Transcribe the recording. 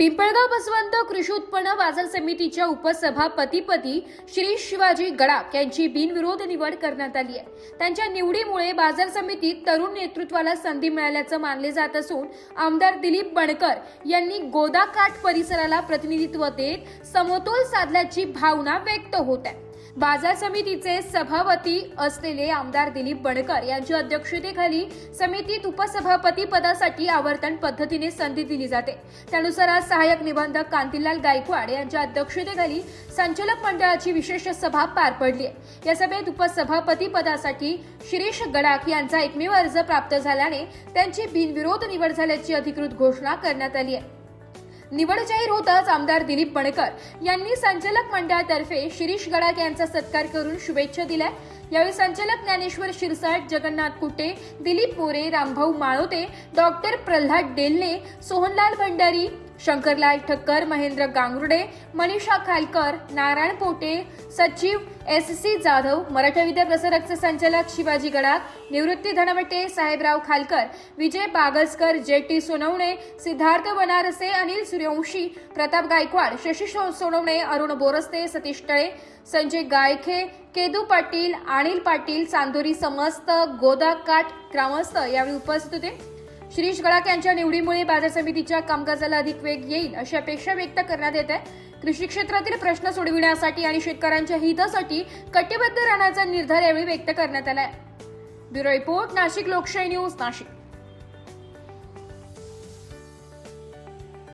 पिंपळगाव बसवंत कृषी उत्पन्न बाजार समितीच्या उपसभापतीपदी श्री शिवाजी गडाख यांची बिनविरोध निवड करण्यात आली आहे। त्यांच्या निवडीमुळे बाजार समितीत तरुण नेतृत्वाला संधी मिळाल्याचं मानले जात असून आमदार दिलीप बणकर यांनी गोदाकाठ परिसराला प्रतिनिधित्व देत समतोल साधल्याची भावना व्यक्त होत आहे। बाजार समितीचे सभापती असलेले आमदार दिलीप बणकर यांच्या अध्यक्षतेखाली समितीत उपसभापती पदासाठी आवर्तन पद्धतीने संधी दिली जाते। त्यानुसार आज सहाय्यक निबंधक कांतीलाल गायकवाड यांच्या अध्यक्षतेखाली संचालक मंडळाची विशेष सभा पार पडली आहे। या सभेत उपसभापती पदासाठी शिरीष गडाख यांचा एकमेव अर्ज प्राप्त झाल्याने त्यांची बिनविरोध निवड झाल्याची अधिकृत घोषणा करण्यात आली आहे। निवड जाहीर होताच आमदार दिलीप बणकर यांनी संचालक मंडळातर्फे शिरीष गडाख यांचा सत्कार करून शुभेच्छा दिल्या। यावेळी संचालक ज्ञानेश्वर शिरसाट, जगन्नाथ कुटे, दिलीप मोरे, रामभाऊ माळोते, डॉक्टर प्रल्हाद डेलने, सोहनलाल भंडारी, शंकरलाल ठक्कर, महेंद्र गांगुर्डे, मनीषा खालकर, नारायण पोटे, सचिव SC जाधव, मराठा विद्या प्रसारकचे संचालक शिवाजी गडाख, निवृत्ती धनवटे, साहेबराव खालकर, विजय बागलकर, JT सोनवणे, सिद्धार्थ बनारसे, अनिल सूर्यवंशी, प्रताप गायकवाड, शशी सोनवणे, अरुण बोरस्ते, सतीश तळे, संजय गायखे, केदू पाटील, अनिल पाटील, चांदोरी समस्त गोदाकाठ ग्रामस्थ यावेळी उपस्थित होते। शिरीष गडाख यांच्या निवडीमुळे बाजार समितीच्या कामकाजाला अधिक वेग येईल अशी अपेक्षा व्यक्त करण्यात येत आहे। कृषी क्षेत्रातील प्रश्न सोडविण्यासाठी आणि शेतकऱ्यांच्या हितासाठी कटिबद्ध राहण्याचा निर्धार यावेळी व्यक्त करण्यात आला आहे। ब्युरो रिपोर्ट, नाशिक लोकशाही न्यूज, नाशिक।